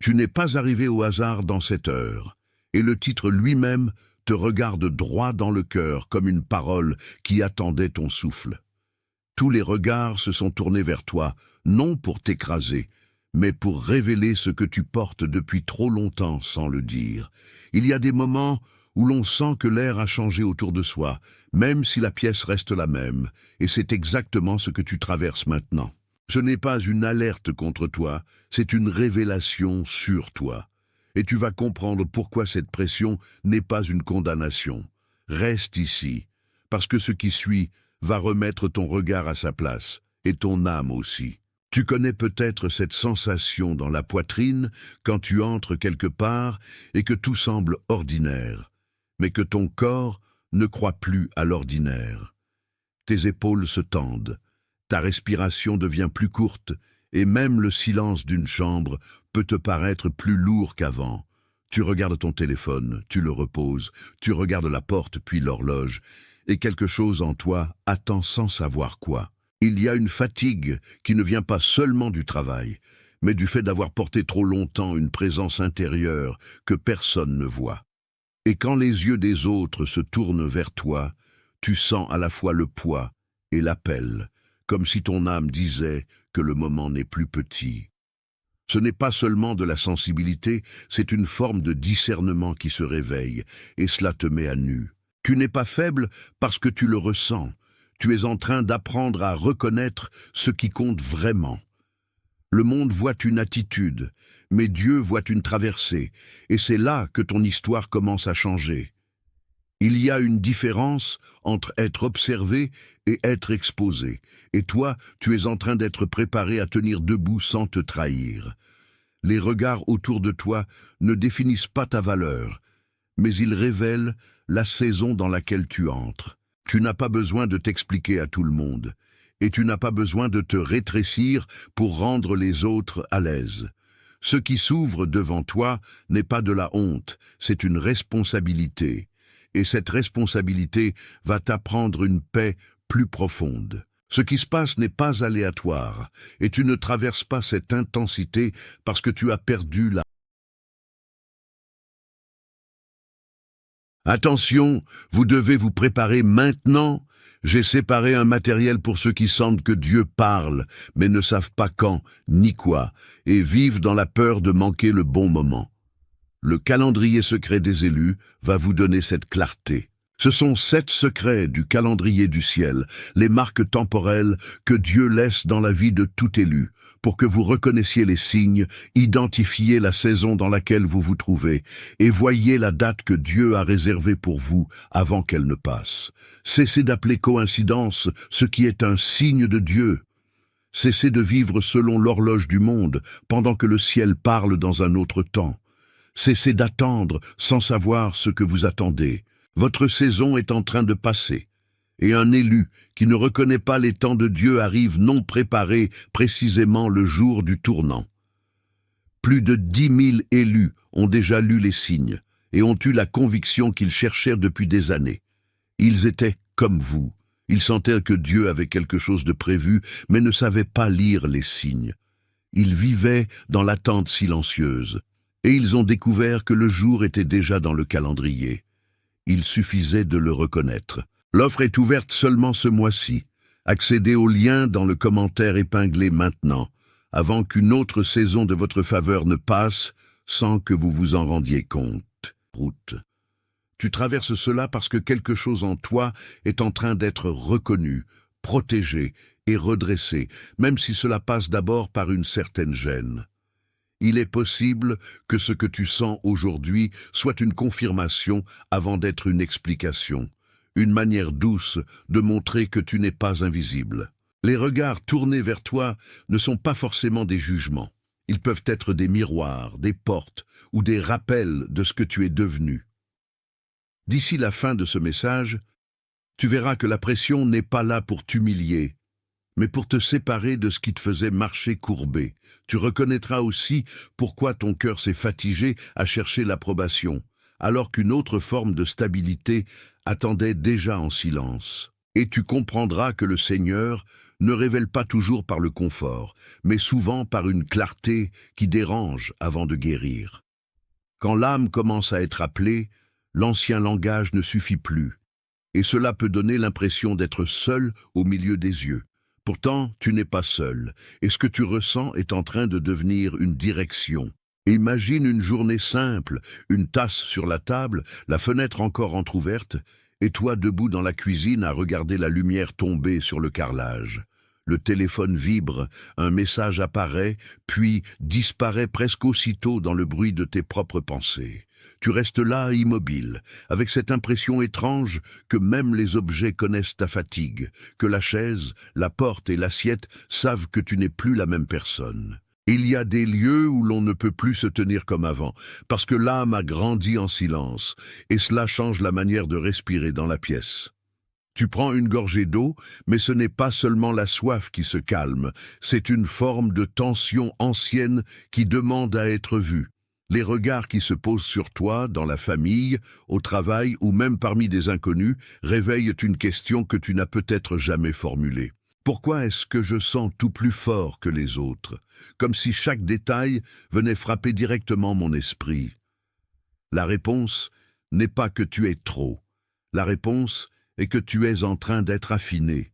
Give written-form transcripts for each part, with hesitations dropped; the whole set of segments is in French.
Tu n'es pas arrivé au hasard dans cette heure, et le titre lui-même te regarde droit dans le cœur comme une parole qui attendait ton souffle. Tous les regards se sont tournés vers toi, non pour t'écraser, mais pour révéler ce que tu portes depuis trop longtemps sans le dire. Il y a des moments où l'on sent que l'air a changé autour de soi, même si la pièce reste la même, et c'est exactement ce que tu traverses maintenant. Ce n'est pas une alerte contre toi, c'est une révélation sur toi. Et tu vas comprendre pourquoi cette pression n'est pas une condamnation. Reste ici, parce que ce qui suit va remettre ton regard à sa place, et ton âme aussi. Tu connais peut-être cette sensation dans la poitrine quand tu entres quelque part et que tout semble ordinaire, mais que ton corps ne croit plus à l'ordinaire. Tes épaules se tendent, ta respiration devient plus courte, et même le silence d'une chambre peut te paraître plus lourd qu'avant. Tu regardes ton téléphone, tu le reposes, tu regardes la porte puis l'horloge, et quelque chose en toi attend sans savoir quoi. Il y a une fatigue qui ne vient pas seulement du travail, mais du fait d'avoir porté trop longtemps une présence intérieure que personne ne voit. Et quand les yeux des autres se tournent vers toi, tu sens à la fois le poids et l'appel, comme si ton âme disait que le moment n'est plus petit. Ce n'est pas seulement de la sensibilité, c'est une forme de discernement qui se réveille, et cela te met à nu. Tu n'es pas faible parce que tu le ressens. Tu es en train d'apprendre à reconnaître ce qui compte vraiment. Le monde voit une attitude, mais Dieu voit une traversée, et c'est là que ton histoire commence à changer. Il y a une différence entre être observé et être exposé, et toi, tu es en train d'être préparé à tenir debout sans te trahir. Les regards autour de toi ne définissent pas ta valeur, mais ils révèlent la saison dans laquelle tu entres. Tu n'as pas besoin de t'expliquer à tout le monde, et tu n'as pas besoin de te rétrécir pour rendre les autres à l'aise. Ce qui s'ouvre devant toi n'est pas de la honte, c'est une responsabilité. Et cette responsabilité va t'apprendre une paix plus profonde. Ce qui se passe n'est pas aléatoire, et tu ne traverses pas cette intensité parce que tu as perdu la... Attention, vous devez vous préparer maintenant. J'ai séparé un matériel pour ceux qui sentent que Dieu parle, mais ne savent pas quand ni quoi, et vivent dans la peur de manquer le bon moment. Le calendrier secret des élus va vous donner cette clarté. Ce sont 7 secrets du calendrier du ciel, les marques temporelles que Dieu laisse dans la vie de tout élu, pour que vous reconnaissiez les signes, identifiez la saison dans laquelle vous vous trouvez, et voyez la date que Dieu a réservée pour vous avant qu'elle ne passe. Cessez d'appeler coïncidence ce qui est un signe de Dieu. Cessez de vivre selon l'horloge du monde, pendant que le ciel parle dans un autre temps. Cessez d'attendre sans savoir ce que vous attendez. Votre saison est en train de passer, et un élu qui ne reconnaît pas les temps de Dieu arrive non préparé précisément le jour du tournant. Plus de 10 000 élus ont déjà lu les signes et ont eu la conviction qu'ils cherchèrent depuis des années. Ils étaient comme vous. Ils sentaient que Dieu avait quelque chose de prévu, mais ne savaient pas lire les signes. Ils vivaient dans l'attente silencieuse, et ils ont découvert que le jour était déjà dans le calendrier. Il suffisait de le reconnaître. L'offre est ouverte seulement ce mois-ci. Accédez au lien dans le commentaire épinglé maintenant, avant qu'une autre saison de votre faveur ne passe sans que vous vous en rendiez compte. Route. Tu traverses cela parce que quelque chose en toi est en train d'être reconnu, protégé et redressé, même si cela passe d'abord par une certaine gêne. Il est possible que ce que tu sens aujourd'hui soit une confirmation avant d'être une explication, une manière douce de montrer que tu n'es pas invisible. Les regards tournés vers toi ne sont pas forcément des jugements. Ils peuvent être des miroirs, des portes ou des rappels de ce que tu es devenu. D'ici la fin de ce message, tu verras que la pression n'est pas là pour t'humilier, mais pour te séparer de ce qui te faisait marcher courbé. Tu reconnaîtras aussi pourquoi ton cœur s'est fatigué à chercher l'approbation, alors qu'une autre forme de stabilité attendait déjà en silence. Et tu comprendras que le Seigneur ne révèle pas toujours par le confort, mais souvent par une clarté qui dérange avant de guérir. Quand l'âme commence à être appelée, l'ancien langage ne suffit plus, et cela peut donner l'impression d'être seul au milieu des yeux. Pourtant, tu n'es pas seul, et ce que tu ressens est en train de devenir une direction. Imagine une journée simple, une tasse sur la table, la fenêtre encore entr'ouverte, et toi debout dans la cuisine à regarder la lumière tomber sur le carrelage. Le téléphone vibre, un message apparaît, puis disparaît presque aussitôt dans le bruit de tes propres pensées. Tu restes là, immobile, avec cette impression étrange que même les objets connaissent ta fatigue, que la chaise, la porte et l'assiette savent que tu n'es plus la même personne. Il y a des lieux où l'on ne peut plus se tenir comme avant, parce que l'âme a grandi en silence, et cela change la manière de respirer dans la pièce. Tu prends une gorgée d'eau, mais ce n'est pas seulement la soif qui se calme, c'est une forme de tension ancienne qui demande à être vue. Les regards qui se posent sur toi, dans la famille, au travail ou même parmi des inconnus, réveillent une question que tu n'as peut-être jamais formulée. Pourquoi est-ce que je sens tout plus fort que les autres, comme si chaque détail venait frapper directement mon esprit? La réponse n'est pas que tu es trop. La réponse est que tu es en train d'être affiné.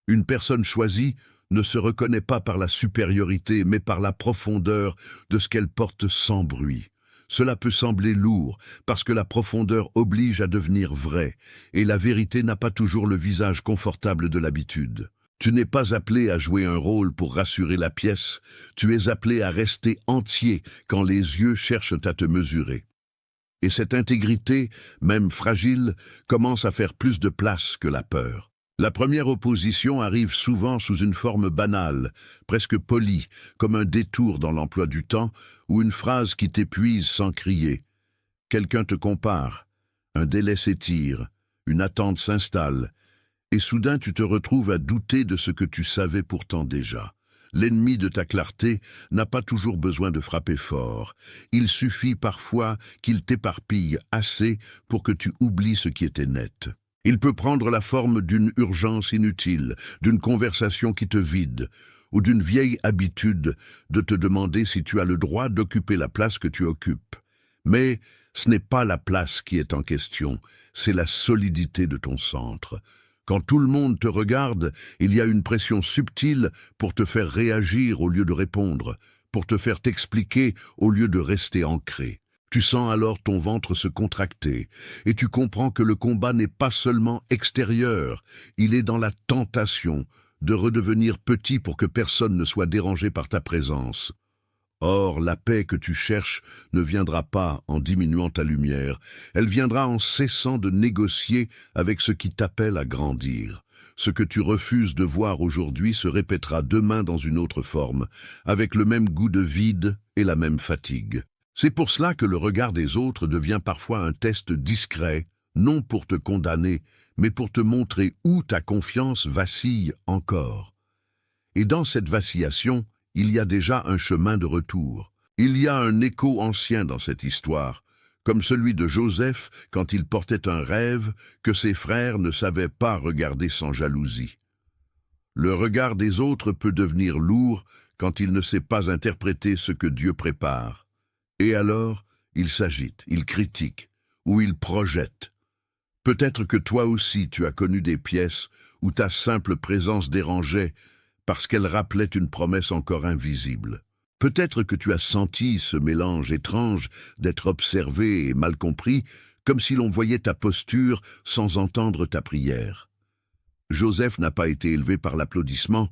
Une personne choisie ne se reconnaît pas par la supériorité, mais par la profondeur de ce qu'elle porte sans bruit. Cela peut sembler lourd, parce que la profondeur oblige à devenir vrai, et la vérité n'a pas toujours le visage confortable de l'habitude. Tu n'es pas appelé à jouer un rôle pour rassurer la pièce, tu es appelé à rester entier quand les yeux cherchent à te mesurer. Et cette intégrité, même fragile, commence à faire plus de place que la peur. La première opposition arrive souvent sous une forme banale, presque polie, comme un détour dans l'emploi du temps ou une phrase qui t'épuise sans crier. Quelqu'un te compare, un délai s'étire, une attente s'installe, et soudain tu te retrouves à douter de ce que tu savais pourtant déjà. L'ennemi de ta clarté n'a pas toujours besoin de frapper fort. Il suffit parfois qu'il t'éparpille assez pour que tu oublies ce qui était net. Il peut prendre la forme d'une urgence inutile, d'une conversation qui te vide, ou d'une vieille habitude de te demander si tu as le droit d'occuper la place que tu occupes. Mais ce n'est pas la place qui est en question, c'est la solidité de ton centre. Quand tout le monde te regarde, il y a une pression subtile pour te faire réagir au lieu de répondre, pour te faire t'expliquer au lieu de rester ancré. Tu sens alors ton ventre se contracter, et tu comprends que le combat n'est pas seulement extérieur, il est dans la tentation de redevenir petit pour que personne ne soit dérangé par ta présence. Or, la paix que tu cherches ne viendra pas en diminuant ta lumière, elle viendra en cessant de négocier avec ce qui t'appelle à grandir. Ce que tu refuses de voir aujourd'hui se répétera demain dans une autre forme, avec le même goût de vide et la même fatigue. C'est pour cela que le regard des autres devient parfois un test discret, non pour te condamner, mais pour te montrer où ta confiance vacille encore. Et dans cette vacillation, il y a déjà un chemin de retour. Il y a un écho ancien dans cette histoire, comme celui de Joseph quand il portait un rêve que ses frères ne savaient pas regarder sans jalousie. Le regard des autres peut devenir lourd quand il ne sait pas interpréter ce que Dieu prépare. Et alors, il s'agite, il critique, ou il projette. Peut-être que toi aussi tu as connu des pièces où ta simple présence dérangeait parce qu'elle rappelait une promesse encore invisible. Peut-être que tu as senti ce mélange étrange d'être observé et mal compris, comme si l'on voyait ta posture sans entendre ta prière. Joseph n'a pas été élevé par l'applaudissement,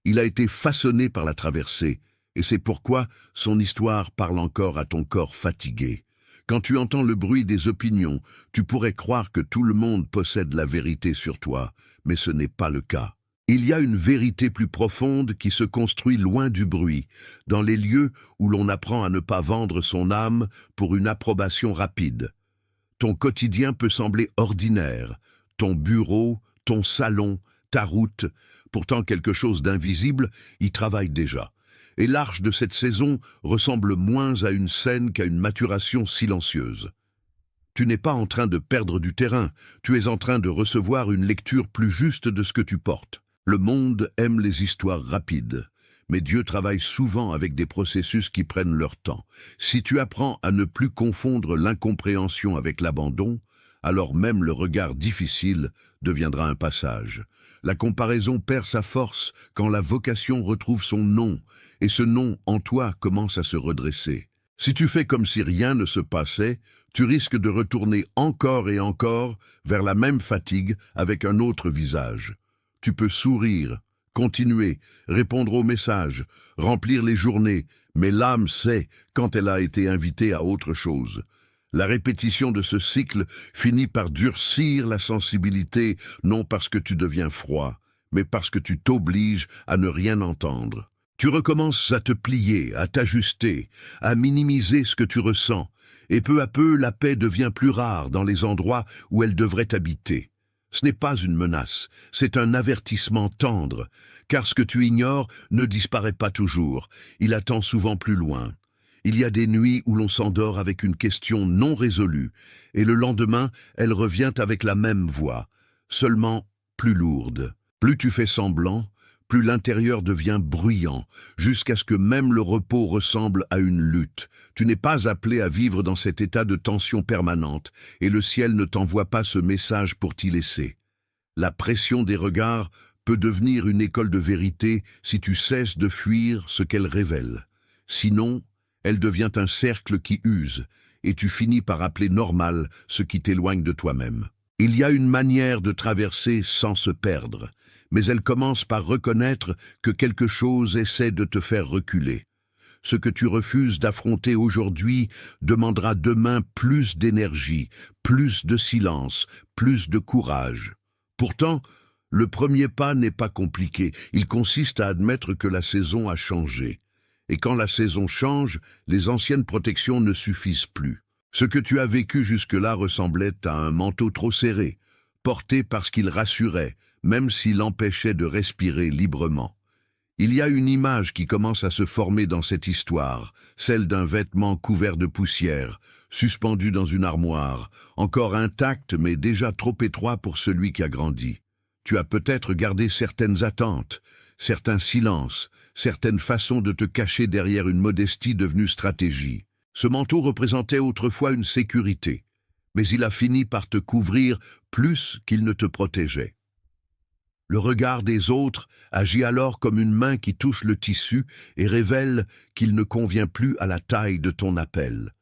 il a été façonné par la traversée, et c'est pourquoi son histoire parle encore à ton corps fatigué. Quand tu entends le bruit des opinions, tu pourrais croire que tout le monde possède la vérité sur toi, mais ce n'est pas le cas. Il y a une vérité plus profonde qui se construit loin du bruit, dans les lieux où l'on apprend à ne pas vendre son âme pour une approbation rapide. Ton quotidien peut sembler ordinaire, ton bureau, ton salon, ta route, pourtant quelque chose d'invisible y travaille déjà. Et l'arche de cette saison ressemble moins à une scène qu'à une maturation silencieuse. Tu n'es pas en train de perdre du terrain, tu es en train de recevoir une lecture plus juste de ce que tu portes. Le monde aime les histoires rapides, mais Dieu travaille souvent avec des processus qui prennent leur temps. Si tu apprends à ne plus confondre l'incompréhension avec l'abandon, alors même le regard difficile deviendra un passage. La comparaison perd sa force quand la vocation retrouve son nom, et ce nom en toi commence à se redresser. Si tu fais comme si rien ne se passait, tu risques de retourner encore et encore vers la même fatigue avec un autre visage. Tu peux sourire, continuer, répondre aux messages, remplir les journées, mais l'âme sait quand elle a été invitée à autre chose. La répétition de ce cycle finit par durcir la sensibilité, non parce que tu deviens froid, mais parce que tu t'obliges à ne rien entendre. Tu recommences à te plier, à t'ajuster, à minimiser ce que tu ressens, et peu à peu la paix devient plus rare dans les endroits où elle devrait habiter. Ce n'est pas une menace, c'est un avertissement tendre, car ce que tu ignores ne disparaît pas toujours, il attend souvent plus loin. Il y a des nuits où l'on s'endort avec une question non résolue, et le lendemain, elle revient avec la même voix, seulement plus lourde. Plus tu fais semblant, plus l'intérieur devient bruyant, jusqu'à ce que même le repos ressemble à une lutte. Tu n'es pas appelé à vivre dans cet état de tension permanente, et le ciel ne t'envoie pas ce message pour t'y laisser. La pression des regards peut devenir une école de vérité si tu cesses de fuir ce qu'elle révèle. Sinon, elle devient un cercle qui use, et tu finis par appeler normal ce qui t'éloigne de toi-même. Il y a une manière de traverser sans se perdre, mais elle commence par reconnaître que quelque chose essaie de te faire reculer. Ce que tu refuses d'affronter aujourd'hui demandera demain plus d'énergie, plus de silence, plus de courage. Pourtant, le premier pas n'est pas compliqué, il consiste à admettre que la saison a changé. Et quand la saison change, les anciennes protections ne suffisent plus. Ce que tu as vécu jusque-là ressemblait à un manteau trop serré, porté parce qu'il rassurait, même s'il empêchait de respirer librement. Il y a une image qui commence à se former dans cette histoire, celle d'un vêtement couvert de poussière, suspendu dans une armoire, encore intact mais déjà trop étroit pour celui qui a grandi. Tu as peut-être gardé certaines attentes, certains silences, certaines façons de te cacher derrière une modestie devenue stratégie. Ce manteau représentait autrefois une sécurité, mais il a fini par te couvrir plus qu'il ne te protégeait. Le regard des autres agit alors comme une main qui touche le tissu et révèle qu'il ne convient plus à la taille de ton appel.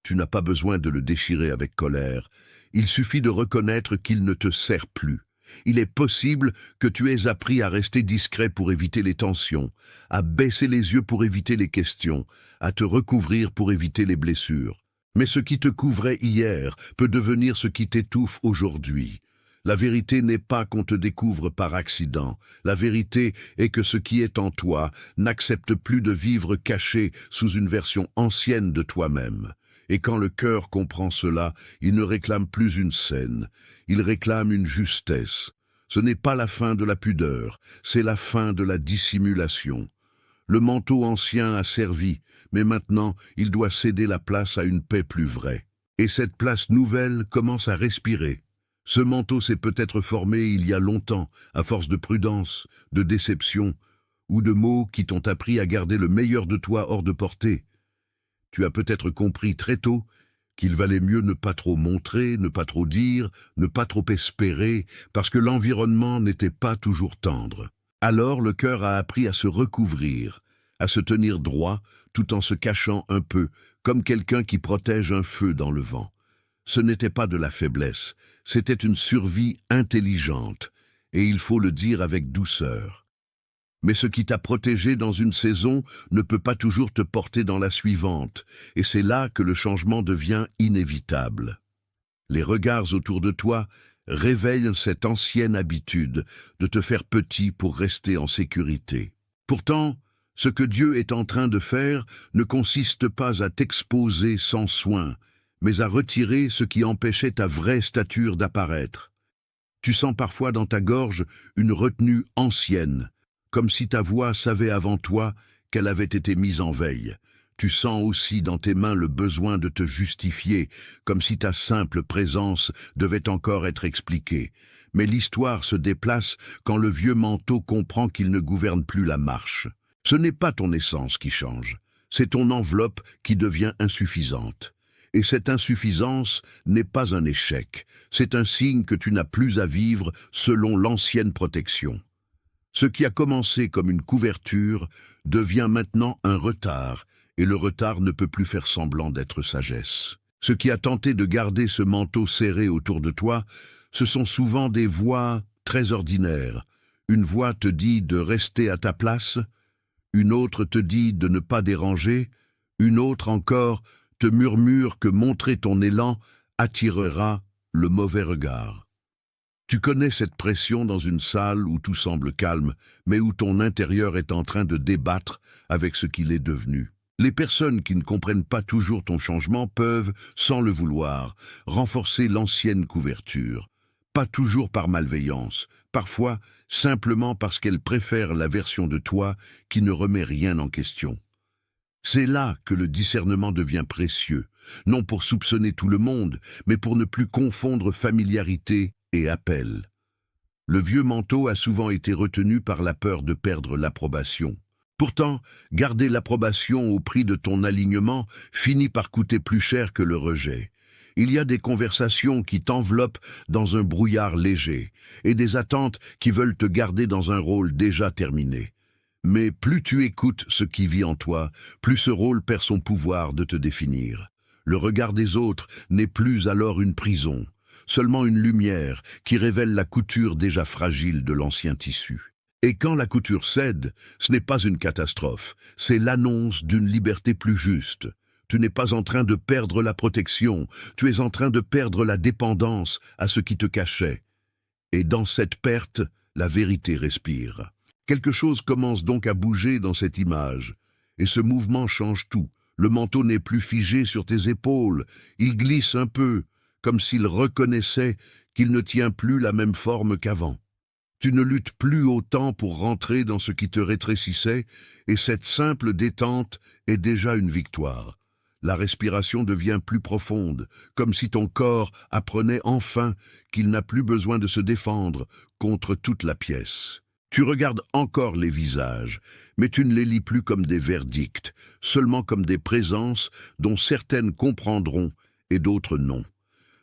Tu n'as pas besoin de le déchirer avec colère, il suffit de reconnaître qu'il ne te sert plus. Il est possible que tu aies appris à rester discret pour éviter les tensions, à baisser les yeux pour éviter les questions, à te recouvrir pour éviter les blessures. Mais ce qui te couvrait hier peut devenir ce qui t'étouffe aujourd'hui. La vérité n'est pas qu'on te découvre par accident. La vérité est que ce qui est en toi n'accepte plus de vivre caché sous une version ancienne de toi-même. Et quand le cœur comprend cela, il ne réclame plus une scène, il réclame une justesse. Ce n'est pas la fin de la pudeur, c'est la fin de la dissimulation. Le manteau ancien a servi, mais maintenant il doit céder la place à une paix plus vraie. Et cette place nouvelle commence à respirer. Ce manteau s'est peut-être formé il y a longtemps, à force de prudence, de déception, ou de mots qui t'ont appris à garder le meilleur de toi hors de portée. Tu as peut-être compris très tôt qu'il valait mieux ne pas trop montrer, ne pas trop dire, ne pas trop espérer, parce que l'environnement n'était pas toujours tendre. Alors le cœur a appris à se recouvrir, à se tenir droit, tout en se cachant un peu, comme quelqu'un qui protège un feu dans le vent. Ce n'était pas de la faiblesse, c'était une survie intelligente, et il faut le dire avec douceur. Mais ce qui t'a protégé dans une saison ne peut pas toujours te porter dans la suivante, et c'est là que le changement devient inévitable. Les regards autour de toi réveillent cette ancienne habitude de te faire petit pour rester en sécurité. Pourtant, ce que Dieu est en train de faire ne consiste pas à t'exposer sans soin, mais à retirer ce qui empêchait ta vraie stature d'apparaître. Tu sens parfois dans ta gorge une retenue ancienne, comme si ta voix savait avant toi qu'elle avait été mise en veille. Tu sens aussi dans tes mains le besoin de te justifier, comme si ta simple présence devait encore être expliquée. Mais l'histoire se déplace quand le vieux manteau comprend qu'il ne gouverne plus la marche. Ce n'est pas ton essence qui change, c'est ton enveloppe qui devient insuffisante. Et cette insuffisance n'est pas un échec, c'est un signe que tu n'as plus à vivre selon l'ancienne protection. Ce qui a commencé comme une couverture devient maintenant un retard, et le retard ne peut plus faire semblant d'être sagesse. Ce qui a tenté de garder ce manteau serré autour de toi, ce sont souvent des voix très ordinaires. Une voix te dit de rester à ta place, une autre te dit de ne pas déranger, une autre encore te murmure que montrer ton élan attirera le mauvais regard. Tu connais cette pression dans une salle où tout semble calme, mais où ton intérieur est en train de débattre avec ce qu'il est devenu. Les personnes qui ne comprennent pas toujours ton changement peuvent, sans le vouloir, renforcer l'ancienne couverture. Pas toujours par malveillance, parfois simplement parce qu'elles préfèrent la version de toi qui ne remet rien en question. C'est là que le discernement devient précieux, non pour soupçonner tout le monde, mais pour ne plus confondre familiarité et appel. Le vieux manteau a souvent été retenu par la peur de perdre l'approbation. Pourtant, garder l'approbation au prix de ton alignement finit par coûter plus cher que le rejet. Il y a des conversations qui t'enveloppent dans un brouillard léger, et des attentes qui veulent te garder dans un rôle déjà terminé. Mais plus tu écoutes ce qui vit en toi, plus ce rôle perd son pouvoir de te définir. Le regard des autres n'est plus alors une prison, seulement une lumière qui révèle la couture déjà fragile de l'ancien tissu. Et quand la couture cède, ce n'est pas une catastrophe, c'est l'annonce d'une liberté plus juste. Tu n'es pas en train de perdre la protection, tu es en train de perdre la dépendance à ce qui te cachait. Et dans cette perte, la vérité respire. Quelque chose commence donc à bouger dans cette image, et ce mouvement change tout. Le manteau n'est plus figé sur tes épaules, il glisse un peu, comme s'il reconnaissait qu'il ne tient plus la même forme qu'avant. Tu ne luttes plus autant pour rentrer dans ce qui te rétrécissait, et cette simple détente est déjà une victoire. La respiration devient plus profonde, comme si ton corps apprenait enfin qu'il n'a plus besoin de se défendre contre toute la pièce. Tu regardes encore les visages, mais tu ne les lis plus comme des verdicts, seulement comme des présences dont certaines comprendront et d'autres non.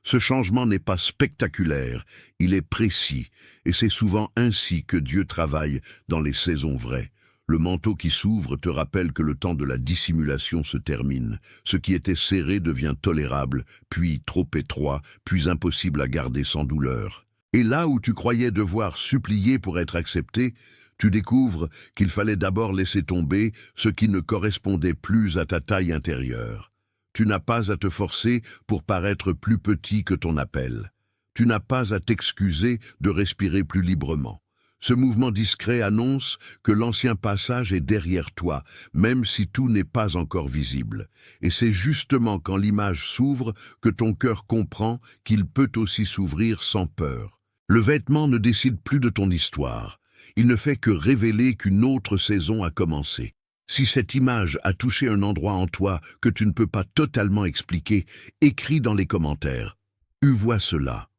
Ce changement n'est pas spectaculaire, il est précis, et c'est souvent ainsi que Dieu travaille dans les saisons vraies. Le manteau qui s'ouvre te rappelle que le temps de la dissimulation se termine. Ce qui était serré devient tolérable, puis trop étroit, puis impossible à garder sans douleur. Et là où tu croyais devoir supplier pour être accepté, tu découvres qu'il fallait d'abord laisser tomber ce qui ne correspondait plus à ta taille intérieure. Tu n'as pas à te forcer pour paraître plus petit que ton appel. Tu n'as pas à t'excuser de respirer plus librement. Ce mouvement discret annonce que l'ancien passage est derrière toi, même si tout n'est pas encore visible. Et c'est justement quand l'image s'ouvre que ton cœur comprend qu'il peut aussi s'ouvrir sans peur. Le vêtement ne décide plus de ton histoire. Il ne fait que révéler qu'une autre saison a commencé. Si cette image a touché un endroit en toi que tu ne peux pas totalement expliquer, écris dans les commentaires. Vois cela.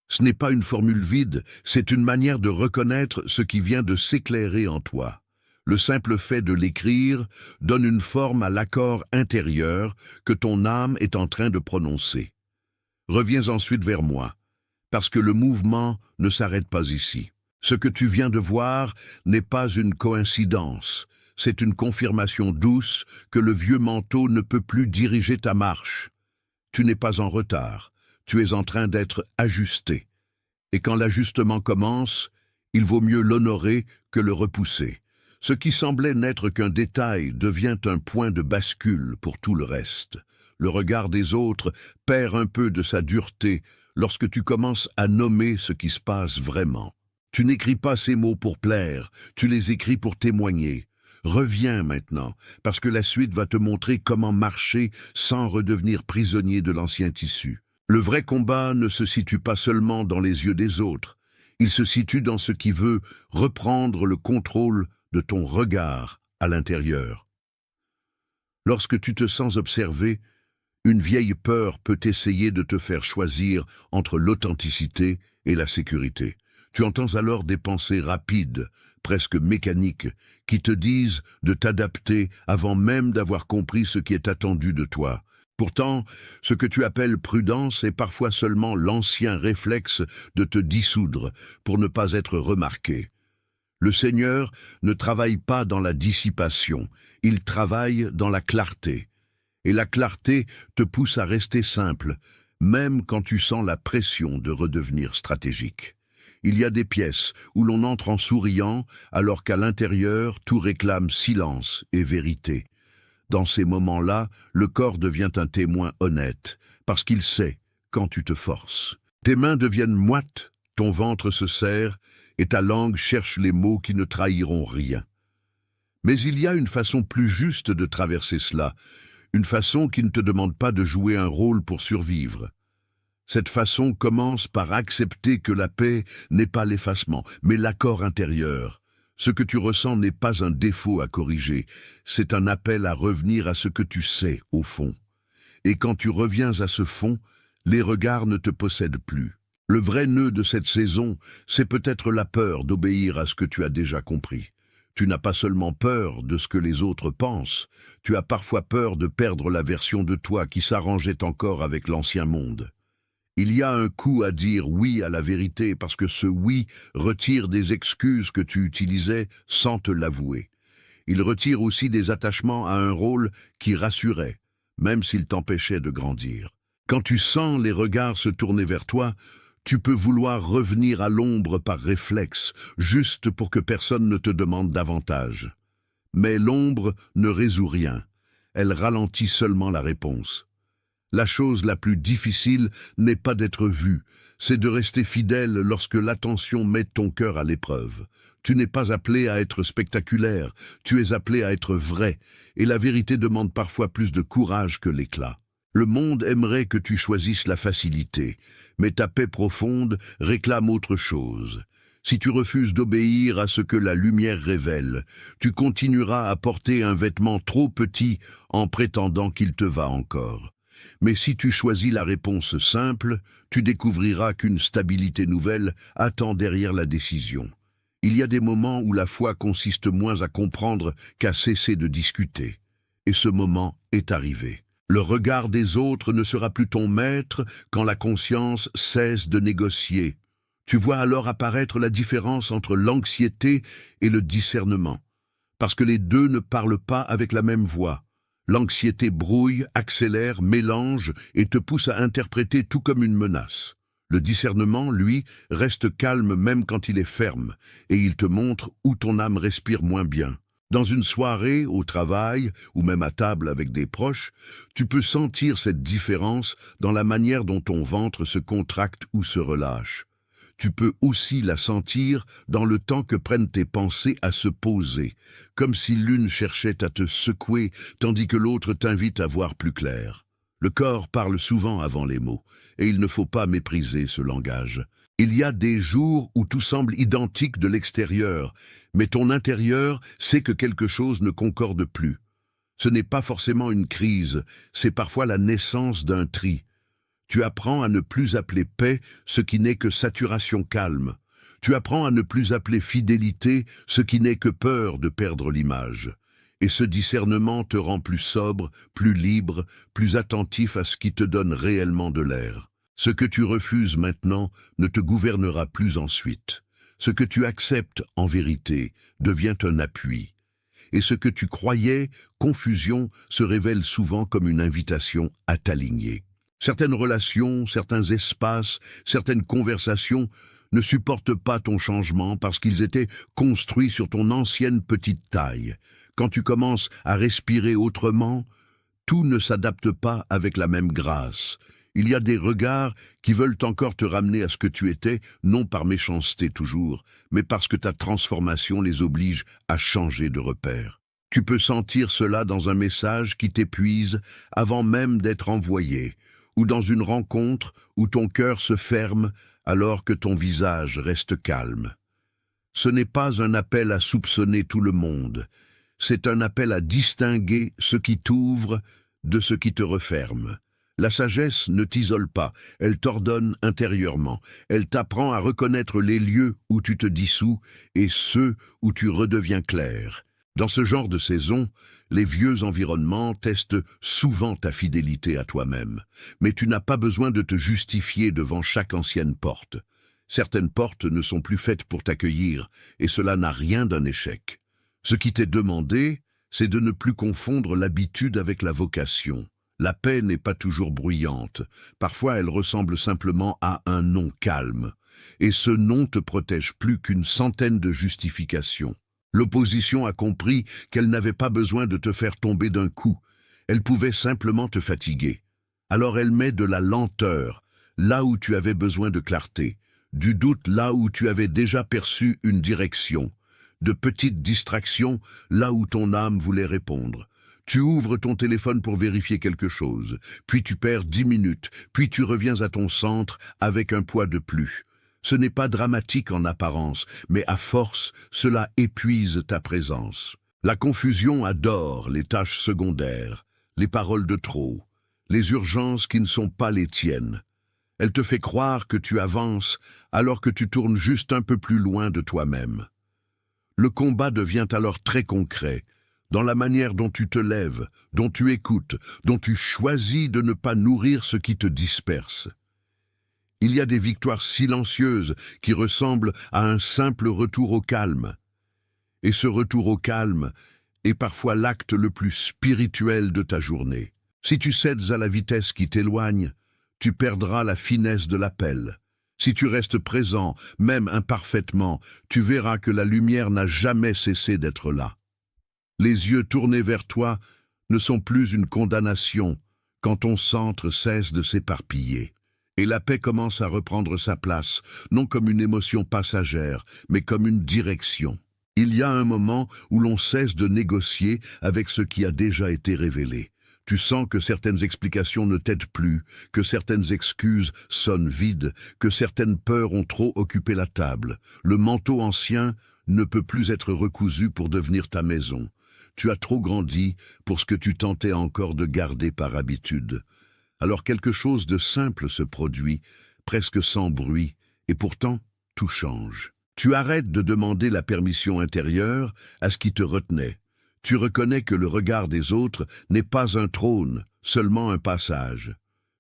Ce n'est pas une formule vide, c'est une manière de reconnaître ce qui vient de s'éclairer en toi. Le simple fait de l'écrire donne une forme à l'accord intérieur que ton âme est en train de prononcer. Reviens ensuite vers moi, parce que le mouvement ne s'arrête pas ici. Ce que tu viens de voir n'est pas une coïncidence. C'est une confirmation douce que le vieux manteau ne peut plus diriger ta marche. Tu n'es pas en retard, tu es en train d'être ajusté. Et quand l'ajustement commence, il vaut mieux l'honorer que le repousser. Ce qui semblait n'être qu'un détail devient un point de bascule pour tout le reste. Le regard des autres perd un peu de sa dureté lorsque tu commences à nommer ce qui se passe vraiment. Tu n'écris pas ces mots pour plaire, tu les écris pour témoigner. Reviens maintenant, parce que la suite va te montrer comment marcher sans redevenir prisonnier de l'ancien tissu. Le vrai combat ne se situe pas seulement dans les yeux des autres, il se situe dans ce qui veut reprendre le contrôle de ton regard à l'intérieur. Lorsque tu te sens observé, Une vieille peur peut essayer de te faire choisir entre l'authenticité et la sécurité. Tu entends alors des pensées rapides, presque mécaniques, qui te disent de t'adapter avant même d'avoir compris ce qui est attendu de toi. Pourtant, ce que tu appelles prudence est parfois seulement l'ancien réflexe de te dissoudre pour ne pas être remarqué. Le Seigneur ne travaille pas dans la dissipation, il travaille dans la clarté. Et la clarté te pousse à rester simple, même quand tu sens la pression de redevenir stratégique. Il y a des pièces où l'on entre en souriant, alors qu'à l'intérieur, tout réclame silence et vérité. Dans ces moments-là, le corps devient un témoin honnête, parce qu'il sait quand tu te forces. Tes mains deviennent moites, ton ventre se serre, et ta langue cherche les mots qui ne trahiront rien. Mais il y a une façon plus juste de traverser cela, une façon qui ne te demande pas de jouer un rôle pour survivre. Cette façon commence par accepter que la paix n'est pas l'effacement, mais l'accord intérieur. Ce que tu ressens n'est pas un défaut à corriger, c'est un appel à revenir à ce que tu sais au fond. Et quand tu reviens à ce fond, les regards ne te possèdent plus. Le vrai nœud de cette saison, c'est peut-être la peur d'obéir à ce que tu as déjà compris. Tu n'as pas seulement peur de ce que les autres pensent, tu as parfois peur de perdre la version de toi qui s'arrangeait encore avec l'ancien monde. Il y a un coup à dire oui à la vérité parce que ce oui retire des excuses que tu utilisais sans te l'avouer. Il retire aussi des attachements à un rôle qui rassurait, même s'il t'empêchait de grandir. Quand tu sens les regards se tourner vers toi, tu peux vouloir revenir à l'ombre par réflexe, juste pour que personne ne te demande davantage. Mais l'ombre ne résout rien, elle ralentit seulement la réponse. La chose la plus difficile n'est pas d'être vu, c'est de rester fidèle lorsque l'attention met ton cœur à l'épreuve. Tu n'es pas appelé à être spectaculaire, tu es appelé à être vrai, et la vérité demande parfois plus de courage que l'éclat. Le monde aimerait que tu choisisses la facilité, mais ta paix profonde réclame autre chose. Si tu refuses d'obéir à ce que la lumière révèle, tu continueras à porter un vêtement trop petit en prétendant qu'il te va encore. Mais si tu choisis la réponse simple, tu découvriras qu'une stabilité nouvelle attend derrière la décision. Il y a des moments où la foi consiste moins à comprendre qu'à cesser de discuter. Et ce moment est arrivé. Le regard des autres ne sera plus ton maître quand la conscience cesse de négocier. Tu vois alors apparaître la différence entre l'anxiété et le discernement, parce que les deux ne parlent pas avec la même voix. L'anxiété brouille, accélère, mélange et te pousse à interpréter tout comme une menace. Le discernement, lui, reste calme même quand il est ferme, et il te montre où ton âme respire moins bien. Dans une soirée, au travail, ou même à table avec des proches, tu peux sentir cette différence dans la manière dont ton ventre se contracte ou se relâche. Tu peux aussi la sentir dans le temps que prennent tes pensées à se poser, comme si l'une cherchait à te secouer tandis que l'autre t'invite à voir plus clair. Le corps parle souvent avant les mots, et il ne faut pas mépriser ce langage. Il y a des jours où tout semble identique de l'extérieur, mais ton intérieur sait que quelque chose ne concorde plus. Ce n'est pas forcément une crise, c'est parfois la naissance d'un tri. Tu apprends à ne plus appeler paix ce qui n'est que saturation calme. Tu apprends à ne plus appeler fidélité ce qui n'est que peur de perdre l'image. Et ce discernement te rend plus sobre, plus libre, plus attentif à ce qui te donne réellement de l'air. Ce que tu refuses maintenant ne te gouvernera plus ensuite. Ce que tu acceptes, en vérité, devient un appui. Et ce que tu croyais, confusion, se révèle souvent comme une invitation à t'aligner. Certaines relations, certains espaces, certaines conversations ne supportent pas ton changement parce qu'ils étaient construits sur ton ancienne petite taille. Quand tu commences à respirer autrement, tout ne s'adapte pas avec la même grâce. Il y a des regards qui veulent encore te ramener à ce que tu étais, non par méchanceté toujours, mais parce que ta transformation les oblige à changer de repère. Tu peux sentir cela dans un message qui t'épuise avant même d'être envoyé, ou dans une rencontre où ton cœur se ferme alors que ton visage reste calme. Ce n'est pas un appel à soupçonner tout le monde, c'est un appel à distinguer ce qui t'ouvre de ce qui te referme. La sagesse ne t'isole pas, elle t'ordonne intérieurement. Elle t'apprend à reconnaître les lieux où tu te dissous et ceux où tu redeviens clair. Dans ce genre de saison, les vieux environnements testent souvent ta fidélité à toi-même. Mais tu n'as pas besoin de te justifier devant chaque ancienne porte. Certaines portes ne sont plus faites pour t'accueillir, et cela n'a rien d'un échec. Ce qui t'est demandé, c'est de ne plus confondre l'habitude avec la vocation. La paix n'est pas toujours bruyante. Parfois, elle ressemble simplement à un non calme. Et ce non te protège plus qu'une centaine de justifications. L'opposition a compris qu'elle n'avait pas besoin de te faire tomber d'un coup. Elle pouvait simplement te fatiguer. Alors elle met de la lenteur, là où tu avais besoin de clarté, du doute là où tu avais déjà perçu une direction, de petites distractions là où ton âme voulait répondre. Tu ouvres ton téléphone pour vérifier quelque chose, puis tu perds 10 minutes, puis tu reviens à ton centre avec un poids de plus. Ce n'est pas dramatique en apparence, mais à force, cela épuise ta présence. La confusion adore les tâches secondaires, les paroles de trop, les urgences qui ne sont pas les tiennes. Elle te fait croire que tu avances alors que tu tournes juste un peu plus loin de toi-même. Le combat devient alors très concret, dans la manière dont tu te lèves, dont tu écoutes, dont tu choisis de ne pas nourrir ce qui te disperse. Il y a des victoires silencieuses qui ressemblent à un simple retour au calme. Et ce retour au calme est parfois l'acte le plus spirituel de ta journée. Si tu cèdes à la vitesse qui t'éloigne, tu perdras la finesse de l'appel. Si tu restes présent, même imparfaitement, tu verras que la lumière n'a jamais cessé d'être là. Les yeux tournés vers toi ne sont plus une condamnation quand ton centre cesse de s'éparpiller. Et la paix commence à reprendre sa place, non comme une émotion passagère, mais comme une direction. Il y a un moment où l'on cesse de négocier avec ce qui a déjà été révélé. Tu sens que certaines explications ne t'aident plus, que certaines excuses sonnent vides, que certaines peurs ont trop occupé la table. Le manteau ancien ne peut plus être recousu pour devenir ta maison. Tu as trop grandi pour ce que tu tentais encore de garder par habitude. Alors quelque chose de simple se produit, presque sans bruit, et pourtant tout change. Tu arrêtes de demander la permission intérieure à ce qui te retenait. Tu reconnais que le regard des autres n'est pas un trône, seulement un passage.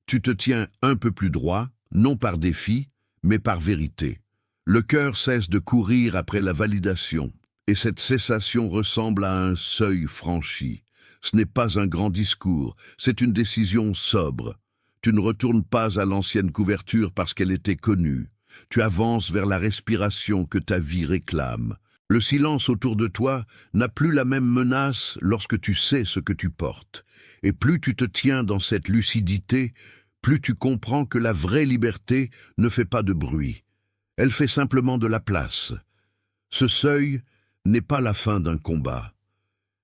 Tu te tiens un peu plus droit, non par défi, mais par vérité. Le cœur cesse de courir après la validation, et cette cessation ressemble à un seuil franchi. Ce n'est pas un grand discours, c'est une décision sobre. Tu ne retournes pas à l'ancienne couverture parce qu'elle était connue. Tu avances vers la respiration que ta vie réclame. Le silence autour de toi n'a plus la même menace lorsque tu sais ce que tu portes. Et plus tu te tiens dans cette lucidité, plus tu comprends que la vraie liberté ne fait pas de bruit. Elle fait simplement de la place. Ce seuil n'est pas la fin d'un combat,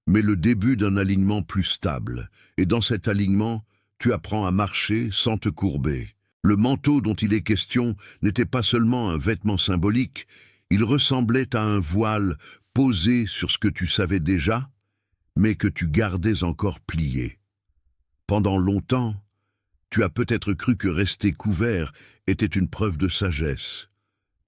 mais le début d'un alignement plus stable. Et dans cet alignement, tu apprends à marcher sans te courber. Le manteau dont il est question n'était pas seulement un vêtement symbolique, il ressemblait à un voile posé sur ce que tu savais déjà, mais que tu gardais encore plié. Pendant longtemps, tu as peut-être cru que rester couvert était une preuve de sagesse,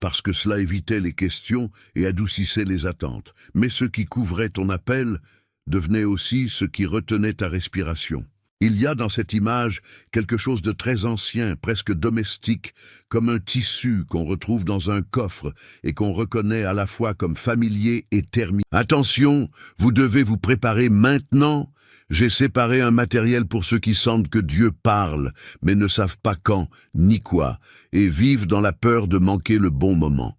parce que cela évitait les questions et adoucissait les attentes. Mais ce qui couvrait ton appel devenait aussi ce qui retenait ta respiration. Il y a dans cette image quelque chose de très ancien, presque domestique, comme un tissu qu'on retrouve dans un coffre et qu'on reconnaît à la fois comme familier et thermique. Attention, vous devez vous préparer maintenant. J'ai séparé un matériel pour ceux qui sentent que Dieu parle, mais ne savent pas quand ni quoi, et vivent dans la peur de manquer le bon moment.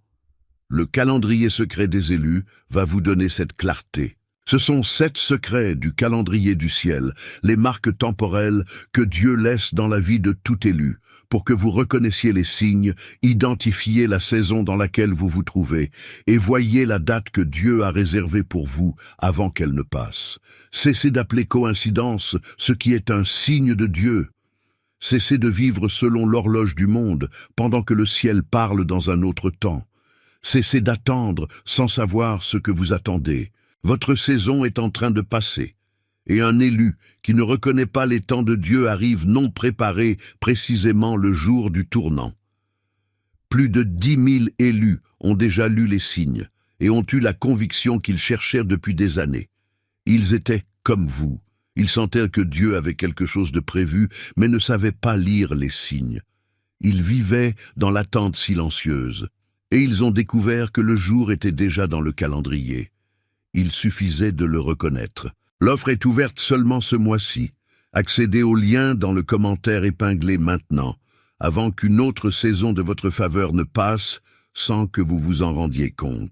Le calendrier secret des élus va vous donner cette clarté. Ce sont 7 secrets du calendrier du ciel, les marques temporelles que Dieu laisse dans la vie de tout élu, pour que vous reconnaissiez les signes, identifiez la saison dans laquelle vous vous trouvez, et voyez la date que Dieu a réservée pour vous avant qu'elle ne passe. Cessez d'appeler coïncidence ce qui est un signe de Dieu. Cessez de vivre selon l'horloge du monde, pendant que le ciel parle dans un autre temps. Cessez d'attendre sans savoir ce que vous attendez. Votre saison est en train de passer. et un élu qui ne reconnaît pas les temps de Dieu arrive non préparé précisément le jour du tournant. Plus de 10 000 élus ont déjà lu les signes et ont eu la conviction qu'ils cherchèrent depuis des années. Ils étaient comme vous. Ils sentaient que Dieu avait quelque chose de prévu, mais ne savaient pas lire les signes. Ils vivaient dans l'attente silencieuse, et ils ont découvert que le jour était déjà dans le calendrier. Il suffisait de le reconnaître. L'offre est ouverte seulement ce mois-ci. Accédez au lien dans le commentaire épinglé maintenant, avant qu'une autre saison de votre faveur ne passe sans que vous vous en rendiez compte.